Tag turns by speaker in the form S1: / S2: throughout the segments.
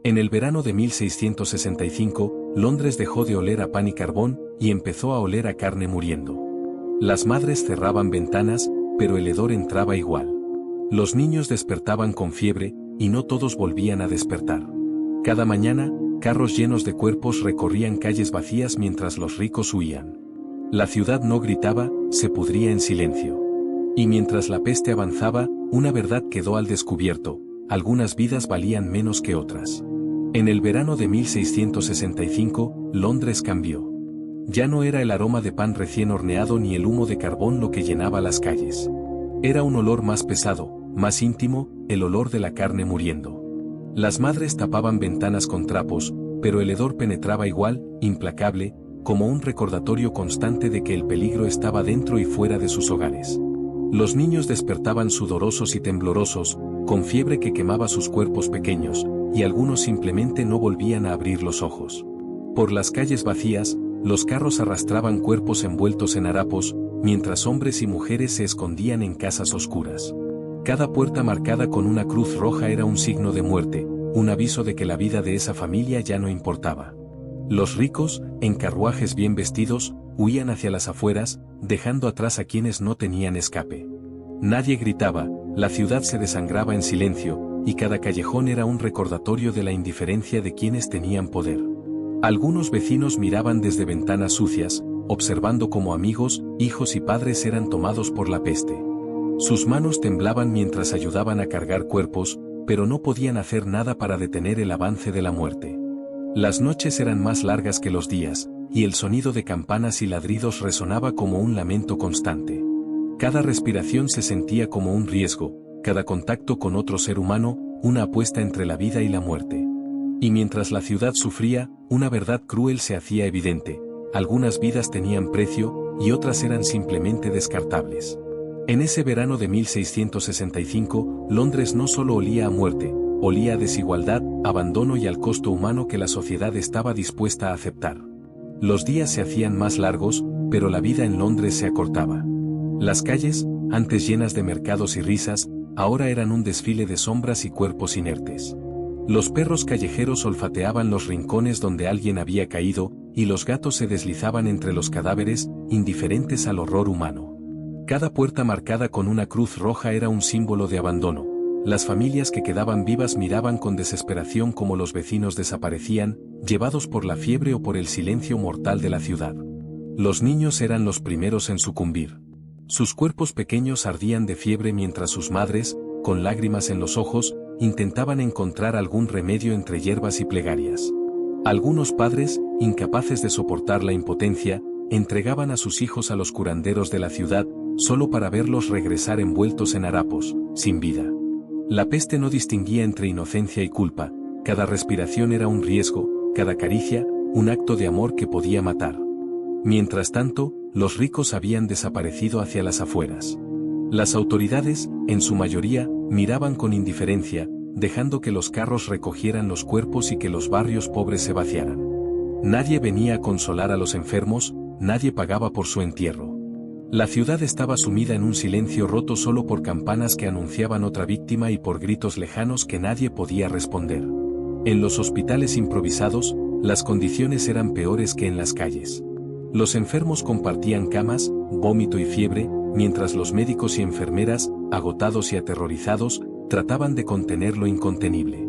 S1: En el verano de 1665, Londres dejó de oler a pan y carbón y empezó a oler a carne muriendo. Las madres cerraban ventanas, pero el hedor entraba igual. Los niños despertaban con fiebre, y no todos volvían a despertar. Cada mañana, carros llenos de cuerpos recorrían calles vacías mientras los ricos huían. La ciudad no gritaba, se pudría en silencio. Y mientras la peste avanzaba, una verdad quedó al descubierto: algunas vidas valían menos que otras. En el verano de 1665, Londres cambió. Ya no era el aroma de pan recién horneado ni el humo de carbón lo que llenaba las calles. Era un olor más pesado, más íntimo, el olor de la carne muriendo. Las madres tapaban ventanas con trapos, pero el hedor penetraba igual, implacable, como un recordatorio constante de que el peligro estaba dentro y fuera de sus hogares. Los niños despertaban sudorosos y temblorosos, con fiebre que quemaba sus cuerpos pequeños, y algunos simplemente no volvían a abrir los ojos. Por las calles vacías, los carros arrastraban cuerpos envueltos en harapos, mientras hombres y mujeres se escondían en casas oscuras. Cada puerta marcada con una cruz roja era un signo de muerte, un aviso de que la vida de esa familia ya no importaba. Los ricos, en carruajes bien vestidos, huían hacia las afueras, dejando atrás a quienes no tenían escape. Nadie gritaba, la ciudad se desangraba en silencio, y cada callejón era un recordatorio de la indiferencia de quienes tenían poder. Algunos vecinos miraban desde ventanas sucias, observando cómo amigos, hijos y padres eran tomados por la peste. Sus manos temblaban mientras ayudaban a cargar cuerpos, pero no podían hacer nada para detener el avance de la muerte. Las noches eran más largas que los días, y el sonido de campanas y ladridos resonaba como un lamento constante. Cada respiración se sentía como un riesgo, cada contacto con otro ser humano, una apuesta entre la vida y la muerte. Y mientras la ciudad sufría, una verdad cruel se hacía evidente: algunas vidas tenían precio, y otras eran simplemente descartables. En ese verano de 1665, Londres no solo olía a muerte, olía a desigualdad, abandono y al costo humano que la sociedad estaba dispuesta a aceptar. Los días se hacían más largos, pero la vida en Londres se acortaba. Las calles, antes llenas de mercados y risas, ahora eran un desfile de sombras y cuerpos inertes. Los perros callejeros olfateaban los rincones donde alguien había caído, y los gatos se deslizaban entre los cadáveres, indiferentes al horror humano. Cada puerta marcada con una cruz roja era un símbolo de abandono. Las familias que quedaban vivas miraban con desesperación cómo los vecinos desaparecían, llevados por la fiebre o por el silencio mortal de la ciudad. Los niños eran los primeros en sucumbir. Sus cuerpos pequeños ardían de fiebre mientras sus madres, con lágrimas en los ojos, intentaban encontrar algún remedio entre hierbas y plegarias. Algunos padres, incapaces de soportar la impotencia, entregaban a sus hijos a los curanderos de la ciudad, solo para verlos regresar envueltos en harapos, sin vida. La peste no distinguía entre inocencia y culpa, cada respiración era un riesgo, cada caricia, un acto de amor que podía matar. Mientras tanto, los ricos habían desaparecido hacia las afueras. Las autoridades, en su mayoría, miraban con indiferencia, dejando que los carros recogieran los cuerpos y que los barrios pobres se vaciaran. Nadie venía a consolar a los enfermos, nadie pagaba por su entierro. La ciudad estaba sumida en un silencio roto solo por campanas que anunciaban otra víctima y por gritos lejanos que nadie podía responder. En los hospitales improvisados, las condiciones eran peores que en las calles. Los enfermos compartían camas, vómito y fiebre, mientras los médicos y enfermeras, agotados y aterrorizados, trataban de contener lo incontenible.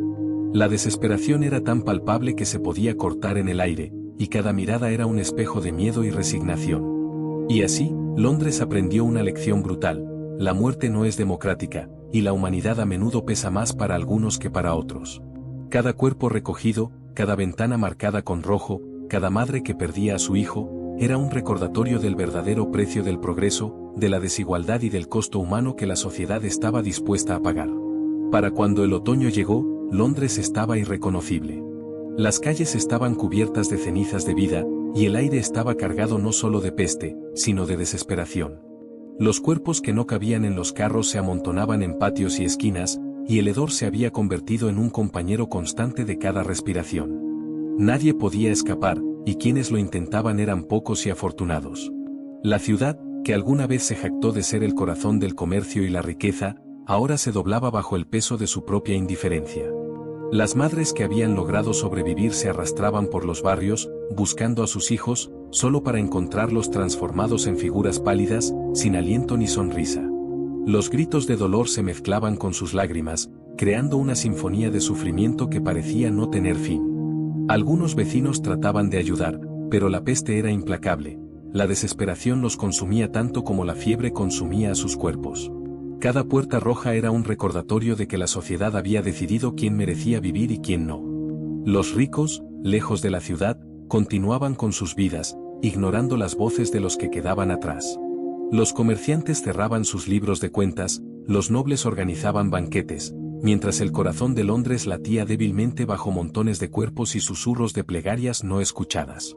S1: La desesperación era tan palpable que se podía cortar en el aire, y cada mirada era un espejo de miedo y resignación. Y así, Londres aprendió una lección brutal: la muerte no es democrática, y la humanidad a menudo pesa más para algunos que para otros. Cada cuerpo recogido, cada ventana marcada con rojo, cada madre que perdía a su hijo, era un recordatorio del verdadero precio del progreso, de la desigualdad y del costo humano que la sociedad estaba dispuesta a pagar. Para cuando el otoño llegó, Londres estaba irreconocible. Las calles estaban cubiertas de cenizas de vida, y el aire estaba cargado no solo de peste, sino de desesperación. Los cuerpos que no cabían en los carros se amontonaban en patios y esquinas, y el hedor se había convertido en un compañero constante de cada respiración. Nadie podía escapar, y quienes lo intentaban eran pocos y afortunados. La ciudad, que alguna vez se jactó de ser el corazón del comercio y la riqueza, ahora se doblaba bajo el peso de su propia indiferencia. Las madres que habían logrado sobrevivir se arrastraban por los barrios, buscando a sus hijos, solo para encontrarlos transformados en figuras pálidas, sin aliento ni sonrisa. Los gritos de dolor se mezclaban con sus lágrimas, creando una sinfonía de sufrimiento que parecía no tener fin. Algunos vecinos trataban de ayudar, pero la peste era implacable. La desesperación los consumía tanto como la fiebre consumía a sus cuerpos. Cada puerta roja era un recordatorio de que la sociedad había decidido quién merecía vivir y quién no. Los ricos, lejos de la ciudad, continuaban con sus vidas, ignorando las voces de los que quedaban atrás. Los comerciantes cerraban sus libros de cuentas, los nobles organizaban banquetes, mientras el corazón de Londres latía débilmente bajo montones de cuerpos y susurros de plegarias no escuchadas.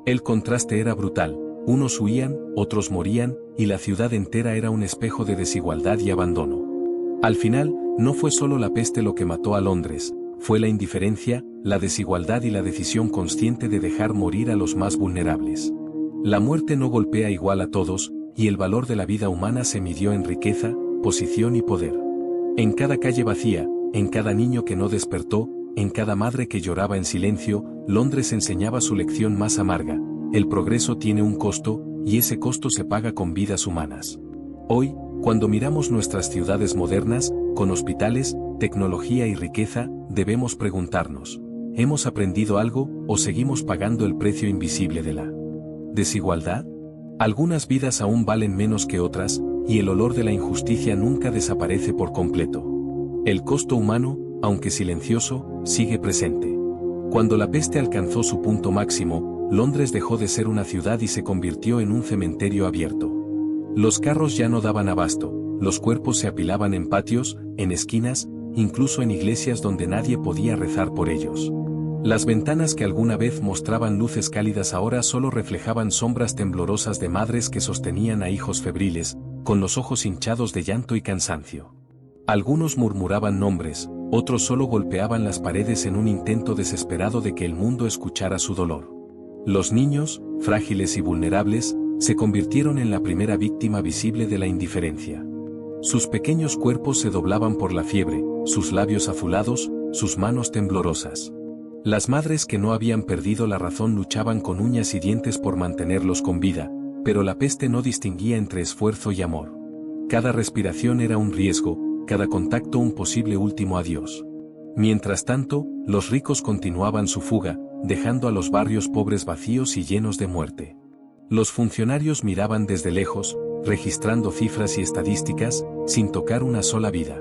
S1: El contraste era brutal. Unos huían, otros morían, y la ciudad entera era un espejo de desigualdad y abandono. Al final, no fue solo la peste lo que mató a Londres, fue la indiferencia, la desigualdad y la decisión consciente de dejar morir a los más vulnerables. La muerte no golpea igual a todos, y el valor de la vida humana se midió en riqueza, posición y poder. En cada calle vacía, en cada niño que no despertó, en cada madre que lloraba en silencio, Londres enseñaba su lección más amarga. El progreso tiene un costo, y ese costo se paga con vidas humanas. Hoy, cuando miramos nuestras ciudades modernas, con hospitales, tecnología y riqueza, debemos preguntarnos, ¿hemos aprendido algo o seguimos pagando el precio invisible de la desigualdad? Algunas vidas aún valen menos que otras, y el olor de la injusticia nunca desaparece por completo. El costo humano, aunque silencioso, sigue presente. Cuando la peste alcanzó su punto máximo, Londres dejó de ser una ciudad y se convirtió en un cementerio abierto. Los carros ya no daban abasto, los cuerpos se apilaban en patios, en esquinas, incluso en iglesias donde nadie podía rezar por ellos. Las ventanas que alguna vez mostraban luces cálidas ahora solo reflejaban sombras temblorosas de madres que sostenían a hijos febriles, con los ojos hinchados de llanto y cansancio. Algunos murmuraban nombres, otros solo golpeaban las paredes en un intento desesperado de que el mundo escuchara su dolor. Los niños, frágiles y vulnerables, se convirtieron en la primera víctima visible de la indiferencia. Sus pequeños cuerpos se doblaban por la fiebre, sus labios azulados, sus manos temblorosas. Las madres que no habían perdido la razón luchaban con uñas y dientes por mantenerlos con vida, pero la peste no distinguía entre esfuerzo y amor. Cada respiración era un riesgo, cada contacto un posible último adiós. Mientras tanto, los ricos continuaban su fuga, dejando a los barrios pobres vacíos y llenos de muerte. Los funcionarios miraban desde lejos, registrando cifras y estadísticas, sin tocar una sola vida.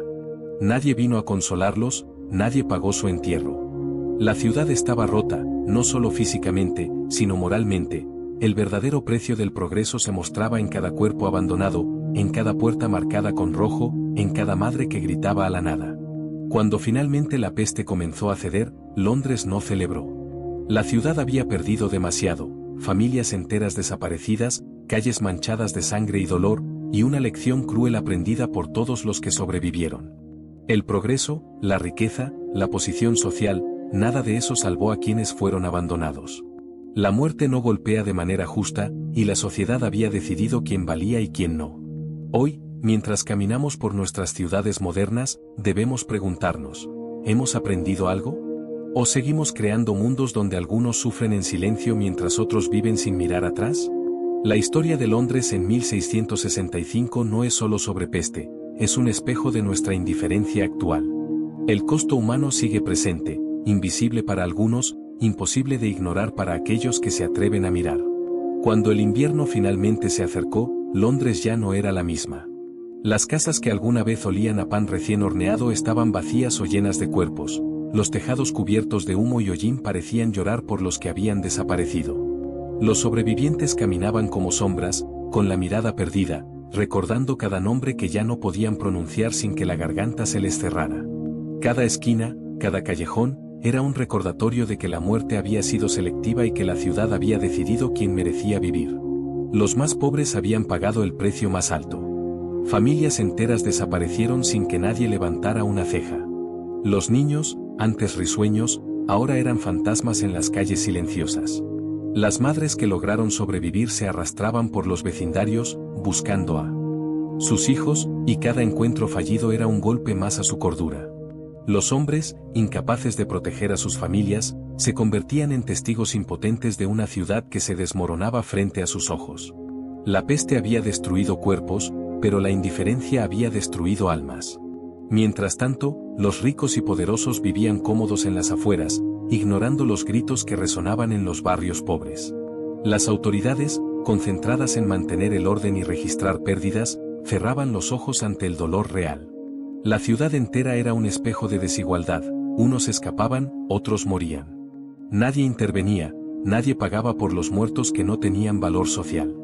S1: Nadie vino a consolarlos, nadie pagó su entierro. La ciudad estaba rota, no solo físicamente, sino moralmente. El verdadero precio del progreso se mostraba en cada cuerpo abandonado, en cada puerta marcada con rojo, en cada madre que gritaba a la nada. Cuando finalmente la peste comenzó a ceder, Londres no celebró. La ciudad había perdido demasiado, familias enteras desaparecidas, calles manchadas de sangre y dolor, y una lección cruel aprendida por todos los que sobrevivieron. El progreso, la riqueza, la posición social, nada de eso salvó a quienes fueron abandonados. La muerte no golpea de manera justa, y la sociedad había decidido quién valía y quién no. Hoy, mientras caminamos por nuestras ciudades modernas, debemos preguntarnos, ¿hemos aprendido algo? ¿O seguimos creando mundos donde algunos sufren en silencio mientras otros viven sin mirar atrás? La historia de Londres en 1665 no es solo sobre peste, es un espejo de nuestra indiferencia actual. El costo humano sigue presente, invisible para algunos, imposible de ignorar para aquellos que se atreven a mirar. Cuando el invierno finalmente se acercó, Londres ya no era la misma. Las casas que alguna vez olían a pan recién horneado estaban vacías o llenas de cuerpos. Los tejados cubiertos de humo y hollín parecían llorar por los que habían desaparecido. Los sobrevivientes caminaban como sombras, con la mirada perdida, recordando cada nombre que ya no podían pronunciar sin que la garganta se les cerrara. Cada esquina, cada callejón, era un recordatorio de que la muerte había sido selectiva y que la ciudad había decidido quién merecía vivir. Los más pobres habían pagado el precio más alto. Familias enteras desaparecieron sin que nadie levantara una ceja. Los niños, antes risueños, ahora eran fantasmas en las calles silenciosas. Las madres que lograron sobrevivir se arrastraban por los vecindarios, buscando a sus hijos, y cada encuentro fallido era un golpe más a su cordura. Los hombres, incapaces de proteger a sus familias, se convertían en testigos impotentes de una ciudad que se desmoronaba frente a sus ojos. La peste había destruido cuerpos, pero la indiferencia había destruido almas. Mientras tanto, los ricos y poderosos vivían cómodos en las afueras, ignorando los gritos que resonaban en los barrios pobres. Las autoridades, concentradas en mantener el orden y registrar pérdidas, cerraban los ojos ante el dolor real. La ciudad entera era un espejo de desigualdad, unos escapaban, otros morían. Nadie intervenía, nadie pagaba por los muertos que no tenían valor social.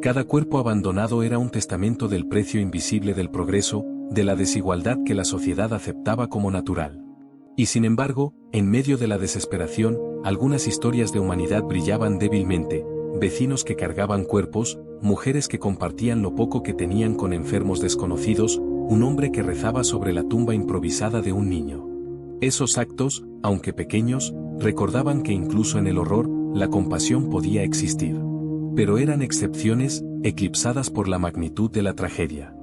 S1: Cada cuerpo abandonado era un testamento del precio invisible del progreso, de la desigualdad que la sociedad aceptaba como natural. Y sin embargo, en medio de la desesperación, algunas historias de humanidad brillaban débilmente, vecinos que cargaban cuerpos, mujeres que compartían lo poco que tenían con enfermos desconocidos, un hombre que rezaba sobre la tumba improvisada de un niño. Esos actos, aunque pequeños, recordaban que incluso en el horror, la compasión podía existir. Pero eran excepciones, eclipsadas por la magnitud de la tragedia.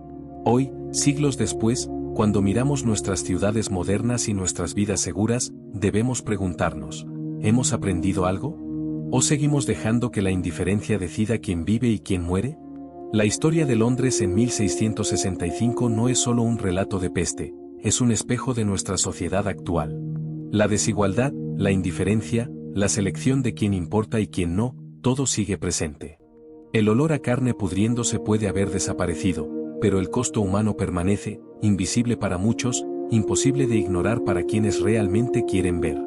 S1: Hoy, siglos después, cuando miramos nuestras ciudades modernas y nuestras vidas seguras, debemos preguntarnos, ¿hemos aprendido algo? ¿O seguimos dejando que la indiferencia decida quién vive y quién muere? La historia de Londres en 1665 no es solo un relato de peste, es un espejo de nuestra sociedad actual. La desigualdad, la indiferencia, la selección de quién importa y quién no, todo sigue presente. El olor a carne pudriéndose puede haber desaparecido, pero el costo humano permanece, invisible para muchos, imposible de ignorar para quienes realmente quieren ver.